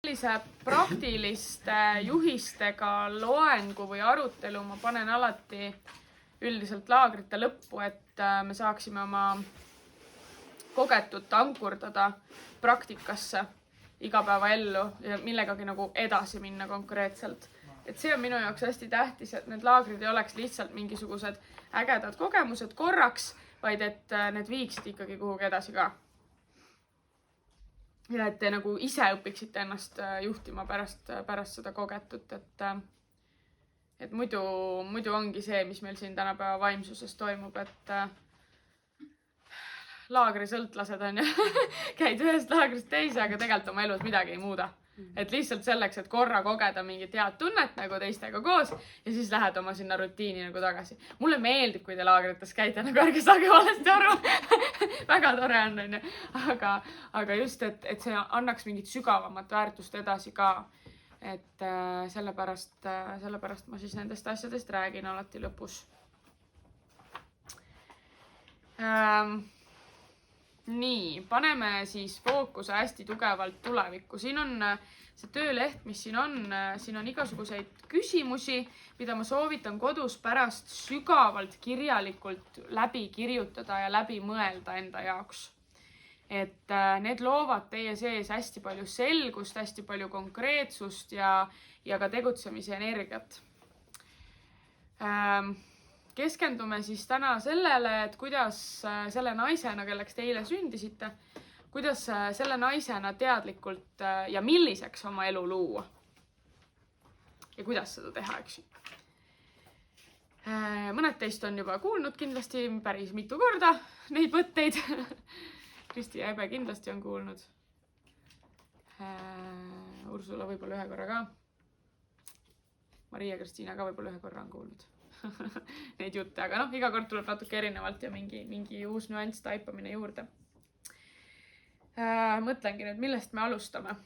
sellise praktiliste juhistega loengu või arutelu ma panen alati üldiselt laagrite lõppu, et me saaksime oma kogetut ankurdada praktikasse igapäevaellu ja millegagi nagu edasi minna konkreetselt. Et see on minu jaoks hästi tähtis, et need laagrid ei oleks lihtsalt mingisugused ägedad kogemused korraks, vaid et need viiksid ikkagi kuhugi edasi ka. Ja et te nagu ise õpiksite ennast juhtima pärast seda kogetut, et muidu ongi see, mis meil siin tänapäeva vaimsuses toimub, et laagrisõltlased on ja käid ühest laagrist teise, aga tegelikult oma elus midagi ei muuda. Et lihtsalt selleks, et korra kogeda mingit head tunnet nagu teistega koos ja siis lähed oma sinna rutiini nagu tagasi. Mulle meeldib, kui te laagrites käite, nagu ärge saage valesti aru. Väga tore on, onju. Aga just, et see annaks mingit sügavamat väärtust edasi ka. Et sellepärast ma siis nendest asjadest räägin alati lõpus. Nii, paneme siis fookuse hästi tugevalt tulevikku. Siin on see tööleht, mis siin on igasuguseid küsimusi, mida ma soovitan kodus pärast sügavalt kirjalikult läbi kirjutada ja läbi mõelda enda jaoks. Et need loovad teie sees hästi palju selgust, hästi palju konkreetsust ja ka tegutsemise energiat. Keskendume siis täna sellele, et kuidas selle naisena, kelleks te eile sündisite, kuidas selle naisena teadlikult ja milliseks oma elu luua. Ja kuidas seda teha, eks. Mõned teist on juba kuulnud kindlasti päris mitu korda neid võtteid. Kristi ja Ebe kindlasti on kuulnud. Ursula võib-olla ühe korra ka. Maria ja Kristiina ka võib-olla ühe korra on kuulnud. Neid jutte, aga iga kord tuleb natuke erinevalt ja mingi uus nüanss taipamine juurde. Mõtlengi nüüd, millest me alustame.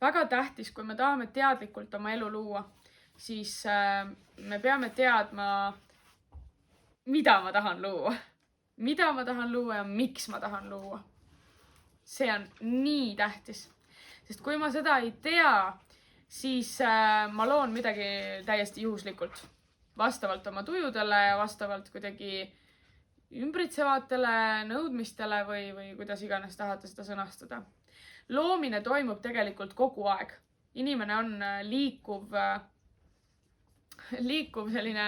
Väga tähtis, kui me tahame teadlikult oma elu luua, siis me peame teadma, mida ma tahan luua. Mida ma tahan luua ja miks ma tahan luua. See on nii tähtis. Sest kui ma seda ei tea, siis ma loon midagi täiesti juhuslikult. Vastavalt oma tujudele ja vastavalt kuidagi ümbritsevatele nõudmistele või kuidas iganes tahate seda sõnastada. Loomine toimub tegelikult kogu aeg. Inimene on liikuv selline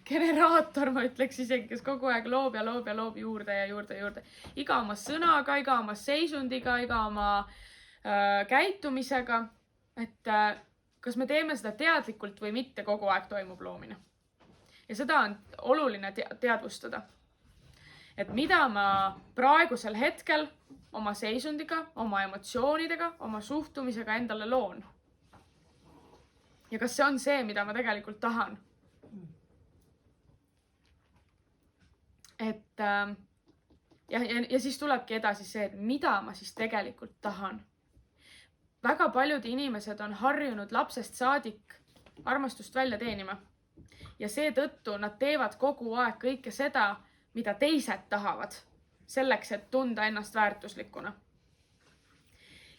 generaator, ma ütleks isegi, kes kogu aeg loob ja loob juurde ja juurde. Iga oma sõnaga, iga oma seisundiga, iga oma käitumisega. Et kas me teeme seda teadlikult või mitte, kogu aeg toimub loomine. Ja seda on oluline teadvustada. Et mida ma praegusel hetkel oma seisundiga, oma emotsioonidega, oma suhtumisega endale loon. Ja kas see on see, mida ma tegelikult tahan? Et ja siis tulebki edasi see, et mida ma siis tegelikult tahan. Väga paljud inimesed on harjunud lapsest saadik armastust välja teenima. Ja seetõttu nad teevad kogu aeg kõike seda, mida teised tahavad, selleks, et tunda ennast väärtuslikuna.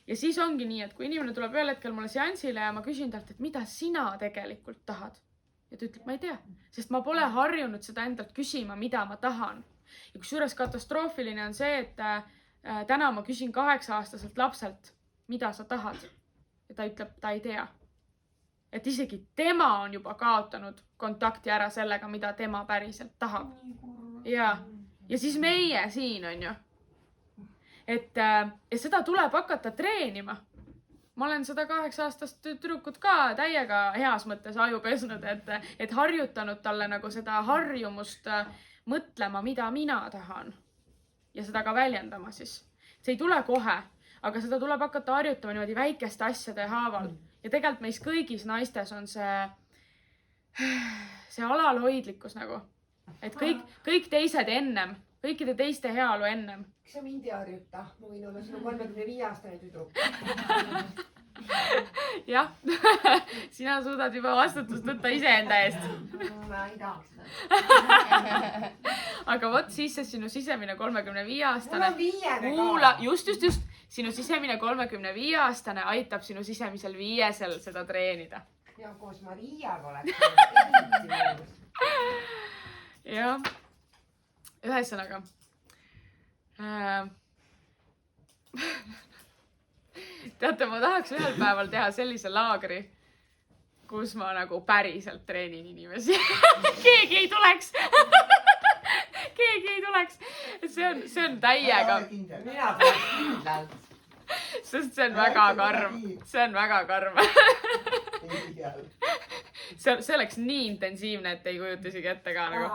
Ja siis ongi nii, et kui inimene tuleb ühel hetkel mulle seansile ja ma küsin talt, et mida sina tegelikult tahad? Ja ta ütleb, ma ei tea, sest ma pole harjunud seda endalt küsima, mida ma tahan. Ja kusjuures katastroofiline on see, et täna ma küsin 8-aastaselt lapselt, mida sa tahad? Ja ta ütleb, ta ei tea. Et isegi tema on juba kaotanud kontakti ära sellega, mida tema päriselt tahab. Ja siis meie siin on ju. Et seda tuleb hakata treenima. Ma olen seda 8-aastast tüdrukut ka täiega heas mõttes aju pesnud, et harjutanud talle nagu seda harjumust mõtlema, mida mina tahan. Ja seda ka väljendama siis. See ei tule kohe. Aga seda tuleb hakata harjutama niimoodi väikeste asjade haaval. Ja tegelikult meis kõigis naistes on see alalhoidlikkus nagu. Et kõik teised ennem, kõikide teiste heaolu ennem. Kas sa mind ei harjuta? Ma võin olla sinu 35-aastane tüdruk. Jah, sina suudad juba vastutust võtta iseenda eest. Ma ei tahaks seda. Aga vot siis see sinu sisemine 35-aastane. Mul on 5 ka. Just. sinu sisemine 35-aastane aitab sinu sisemisel 5-sel seda treenida. Ja koos Mariaga oleks. Jah. Ühesõnaga. Teate, ma tahaks ühel päeval teha sellise laagri, kus ma nagu päriselt treenin inimesi. Keegi ei tuleks. Keegi ei tuleks. See on täiega. Mina tuleks kindlalt. Sest see on väga karm. See on väga karm. See oleks nii intensiivne, et ei kujuta isegi ette ka nagu.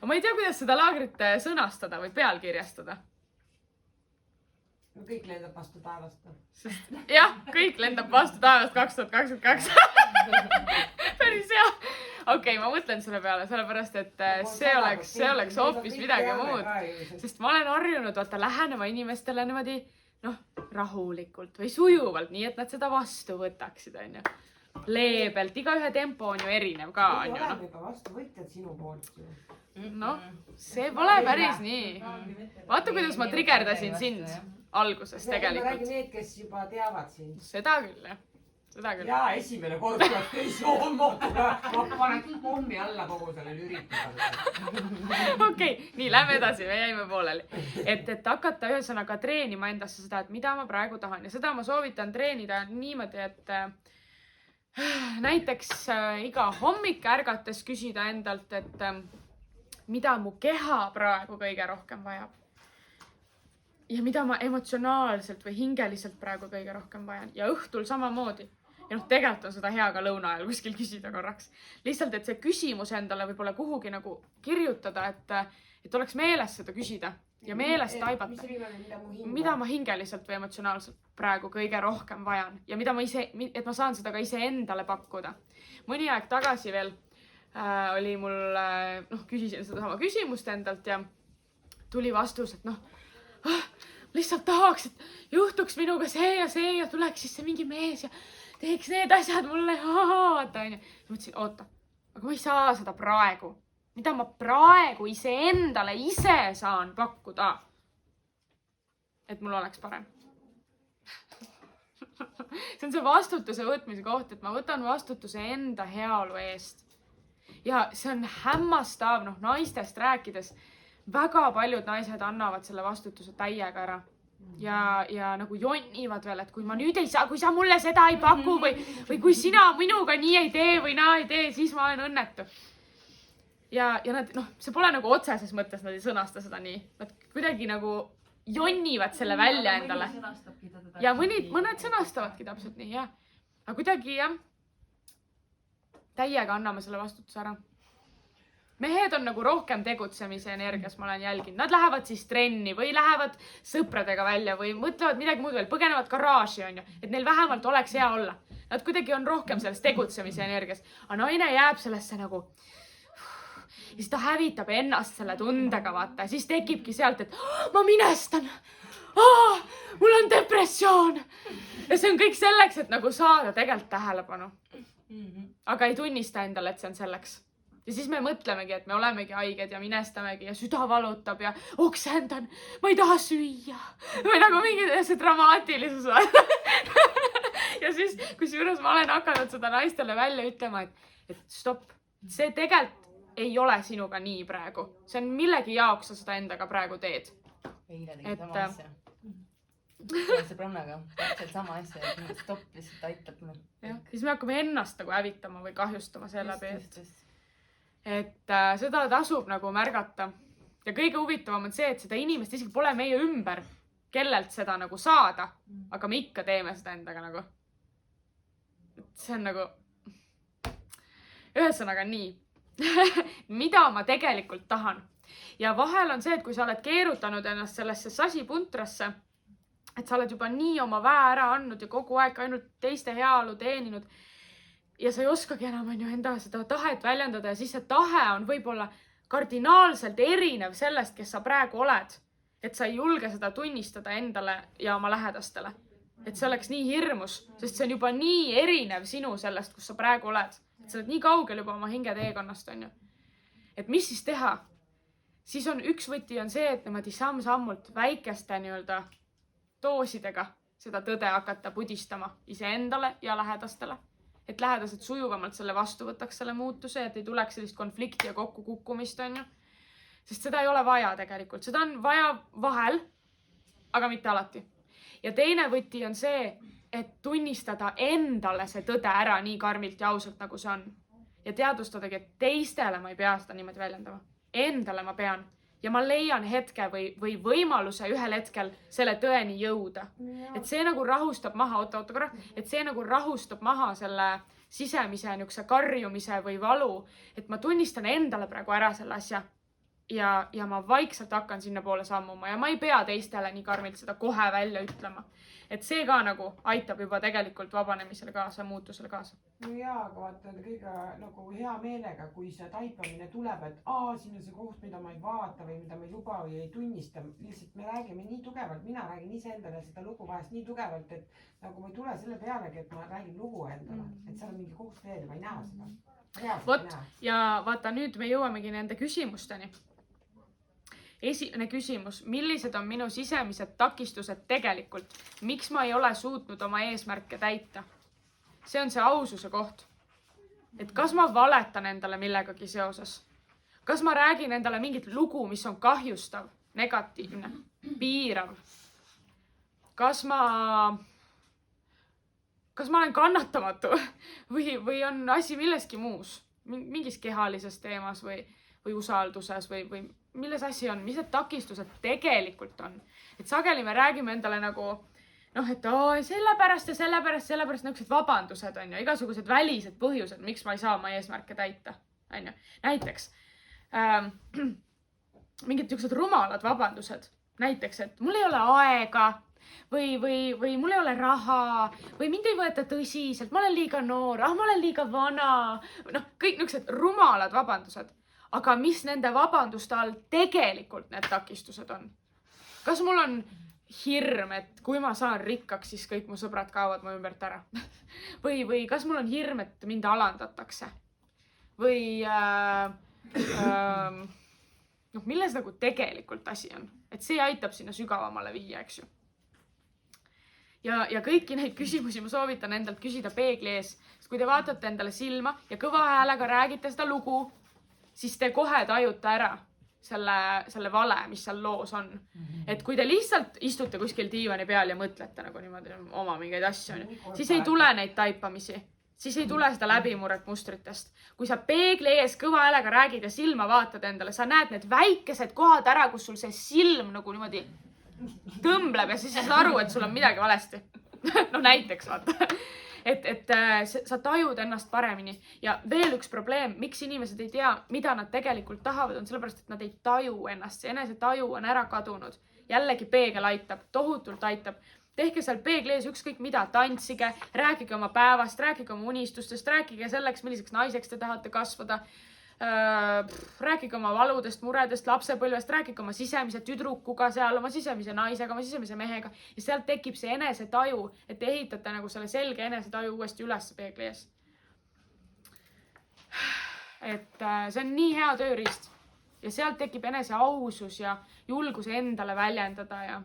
Ma ei tea, kuidas seda laagrit sõnastada või pealkirjastada. Kõik lendab vastu taevast. Jah, kõik lendab vastu taevast 2022. Päris hea. Okei, ma mõtlen selle peale, sellepärast, et see oleks hoopis midagi muud. Sest ma olen harjunud vaata lähenema inimestele niimoodi rahulikult või sujuvalt, nii et nad seda vastu võtaksid, on ju. Leebelt, igaühe tempo on ju erinev ka, on ju. Oleme juba vastu võtjad sinu poolt. No, see pole päris nii. Vaata, kuidas ma trigerdasin sind alguses tegelikult. Ma räägin need, kes juba teavad sind. Seda küll, jah. Seda küll. Jaa, esimene kord tuleb teisi hommokuga. Ma panen kõik pommi alla kogu sellel üritusel. Okei, nii, lähme edasi, me jäime pooleli. Et hakata ühesõnaga treenima endasse seda, et mida ma praegu tahan. Ja seda ma soovitan treenida niimoodi, et näiteks iga hommik ärgates küsida endalt, et mida mu keha praegu kõige rohkem vajab. Ja mida ma emotsionaalselt või hingeliselt praegu kõige rohkem vajan. Ja õhtul samamoodi. Ja tegelikult on seda hea ka lõuna ajal kuskil küsida korraks. Lihtsalt, et see küsimus endale võib-olla kuhugi nagu kirjutada, et oleks meeles seda küsida ja meelest taibata. Mida ma hingeliselt või emotsionaalselt praegu kõige rohkem vajan ja mida et ma saan seda ka ise endale pakkuda. Mõni aeg tagasi veel oli mul, küsisin seda sama küsimust endalt ja tuli vastus, et lihtsalt tahaks, et juhtuks minuga see ja tuleks siis see mingi mees ja teeks need asjad mulle. Mõtlesin, oota, aga ma ei saa seda praegu. Mida ma praegu iseendale ise saan pakkuda, et mul oleks parem. See on see vastutuse võtmise koht, et ma võtan vastutuse enda heaolu eest. Ja see on hämmastav, naistest rääkides. Väga paljud naised annavad selle vastutuse täiega ära ja nagu jonnivad veel, et kui ma nüüd ei saa, kui sa mulle seda ei paku või kui sina minuga nii ei tee või naa ei tee, siis ma olen õnnetu. Ja nad, see pole nagu otseses mõttes, nad ei sõnasta seda nii. Nad kuidagi nagu jonnivad selle välja endale. Ja mõned sõnastavadki täpselt nii, jah. Aga kuidagi, jah, täiega anname selle vastutuse ära. Mehed on nagu rohkem tegutsemise energias, ma olen jälginud. Nad lähevad siis trenni või lähevad sõpradega välja või mõtlevad midagi muud veel, põgenevad garaaži, on ju, et neil vähemalt oleks hea olla. Nad kuidagi on rohkem selles tegutsemise energias. Aga naine jääb sellesse nagu ja siis ta hävitab ennast selle tundega, vaata. Siis tekibki sealt, et ma minestan. Mul on depressioon. Ja see on kõik selleks, et nagu saada tegelikult tähelepanu. Aga ei tunnista endale, et see on selleks. Ja siis me mõtlemegi, et me olemegi haiged ja minestamegi ja süda valutab ja oksendan, ma ei taha süüa. Või nagu mingi see dramaatilisus. Ja siis, kusjuures ma olen hakanud seda naistele välja ütlema, et stopp, see tegelikult ei ole sinuga nii praegu. See on millegi jaoks sa seda endaga praegu teed. Eile tegid sama asja. Sõbrannaga, täpselt sama asja, et stopp lihtsalt aitab. Siis me hakkame ennast nagu hävitama või kahjustama selle läbi. Et seda tasub nagu märgata. Ja kõige huvitavam on see, et seda inimest isegi pole meie ümber, kellelt seda nagu saada, aga me ikka teeme seda endaga nagu. See on nagu ühesõnaga nii. Mida ma tegelikult tahan. Ja vahel on see, et kui sa oled keerutanud ennast sellesse sasipuntrasse, et sa oled juba nii oma väe ära andnud ja kogu aeg ainult teiste heaolu teeninud ja sa ei oskagi enam enda seda tahet väljendada ja siis see tahe on võib-olla kardinaalselt erinev sellest, kes sa praegu oled. Et sa ei julge seda tunnistada endale ja oma lähedastele. Et see oleks nii hirmus, sest see on juba nii erinev sinu sellest, kus sa praegu oled. Et sa oled nii kaugel juba oma hinge teekonnast, on ju. Et mis siis teha? Siis on üks võti on see, et niimoodi samm-sammult väikeste doosidega seda tõde hakata pudistama iseendale ja lähedastele. Et lähedased sujuvamalt selle vastu võtaks selle muutuse, et ei tuleks sellist konflikti ja kokkukukkumist, on ju. Sest seda ei ole vaja tegelikult. Seda on vaja vahel, aga mitte alati. Ja teine võti on see, et tunnistada endale see tõde ära nii karmilt ja ausalt, nagu see on. Ja teadvustadagi, et teistele ma ei pea seda niimoodi väljendama. Endale ma pean. Ja ma leian hetke või võimaluse ühel hetkel selle tõeni jõuda. Et see nagu rahustab maha, oota korra, et see nagu rahustab maha selle sisemise niukse karjumise või valu, et ma tunnistan endale praegu ära selle asja ja ma vaikselt hakkan sinna poole sammuma ja ma ei pea teistele nii karmilt seda kohe välja ütlema. Et see ka nagu aitab juba tegelikult vabanemisele kaasa, muutusele kaasa. No jaa, aga vaata kõige nagu hea meelega, kui see taipamine tuleb, et siin on see koht, mida ma ei vaata või mida ma ei luba või ei tunnista. Lihtsalt me räägime nii tugevalt, mina räägin iseendale seda lugu vahest nii tugevalt, et nagu ma ei tule selle pealegi, et ma räägin lugu endale. Et seal on mingi koht veel, ma ei näe seda. Vot, ja vaata, nüüd me jõuamegi nende küsimusteni. Esimene küsimus, millised on minu sisemised takistused tegelikult? Miks ma ei ole suutnud oma eesmärke täita? See on see aususe koht. Et kas ma valetan endale millegagi seoses? Kas ma räägin endale mingit lugu, mis on kahjustav, negatiivne, piirav? Kas ma olen kannatamatu või on asi milleski muus? Mingis kehalises teemas või usalduses või milles asi on, mis need takistused tegelikult on. Et sageli me räägime endale nagu, et sellepärast ja sellepärast nõuksed vabandused on ju, igasugused välised põhjused, miks ma ei saa oma eesmärke täita. On ju. Näiteks mingid niisugused rumalad vabandused. Näiteks, et mul ei ole aega või mul ei ole raha või mind ei võeta tõsiselt, ma olen liiga noor, ma olen liiga vana. Kõik niisugused rumalad vabandused. Aga mis nende vabanduste all tegelikult need takistused on? Kas mul on hirm, et kui ma saan rikkaks, siis kõik mu sõbrad kaovad mu ümbert ära? Või kas mul on hirm, et mind alandatakse? Või milles nagu tegelikult asi on? Et see aitab sinna sügavamale viia, eks ju. Ja kõiki neid küsimusi ma soovitan endalt küsida peegli ees. Sest kui te vaatate endale silma ja kõva häälega räägite seda lugu, siis te kohe tajute ära selle vale, mis seal loos on. Et kui te lihtsalt istute kuskil diivani peal ja mõtlete nagu niimoodi oma mingeid asju, siis ei tule neid taipamisi. Siis ei tule seda läbimurret mustritest. Kui sa peegli ees kõva häälega räägid ja silma vaatad endale, sa näed need väikesed kohad ära, kus sul see silm nagu niimoodi tõmbleb ja siis sa saad aru, et sul on midagi valesti. Näiteks vaata. Et sa tajud ennast paremini. Ja veel üks probleem, miks inimesed ei tea, mida nad tegelikult tahavad, on sellepärast, et nad ei taju ennast. See enese taju on ära kadunud. Jällegi peegel aitab, tohutult aitab. Tehke seal peegli ees ükskõik mida, tantsige, rääkige oma päevast, rääkige oma unistustest, rääkige selleks, milliseks naiseks te tahate kasvada. Rääkige oma valudest, muredest, lapsepõlvest, rääkige oma sisemise tüdrukuga seal, oma sisemise naisega, oma sisemise mehega ja sealt tekib see enesetaju, et te ehitate nagu selle selge enesetaju uuesti üles peegli ees. Et see on nii hea tööriist ja sealt tekib enese ausus ja julgus endale väljendada ja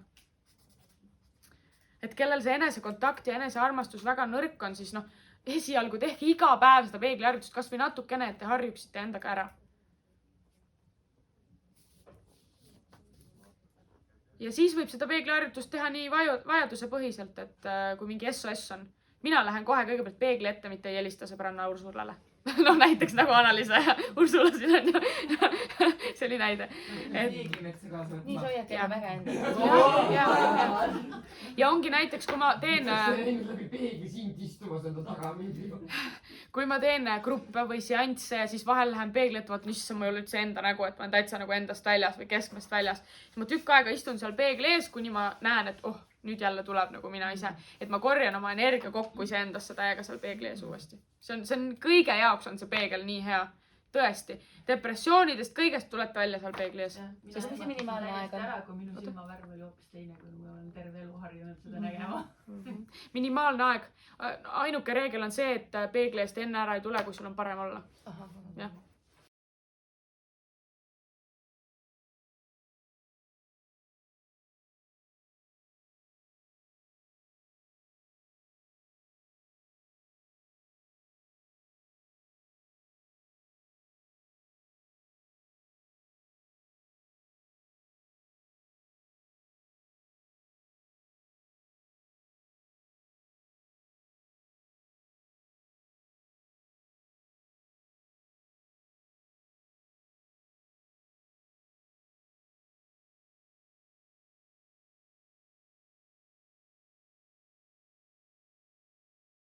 et kellel see enesekontakt ja enesearmastus väga nõrk on, siis esialgu tehke iga päev seda peegliharjutust kas või natukene, et te harjuksite endaga ära. Ja siis võib seda peegliharjutust teha nii vajaduse põhiselt, et kui mingi SOS on. Mina lähen kohe kõigepealt peegli ette, mitte ei helista sõbranna Ursulale. Näiteks nagu Annalisa ja Ursula siin on ju. See oli näide. Nii soojad teha väga enda. Ja ongi näiteks, kui ma teen kui ma teen gruppe või seansse ja siis vahel lähen peegli ette, vaat issa ma ei ole üldse enda nägu, et ma olen täitsa nagu endast väljas või keskmest väljas. Siis ma tükk aega istun seal peegli ees, kuni ma näen, et nüüd jälle tuleb nagu mina ise. Et ma korjan oma energia kokku iseendasse täiega seal peegli ees uuesti. See on kõige jaoks on see peegel nii hea. Tõesti. Depressioonidest kõigest tulete välja seal peegli ees. Mis see minimaalne aeg on? Kui minu silmavärv oli hoopis teine, kui ma olen terve elu harjunud seda nägema. Minimaalne aeg. Ainuke reegel on see, et peegli eest enne ära ei tule, kui sul on parem olla. Jah.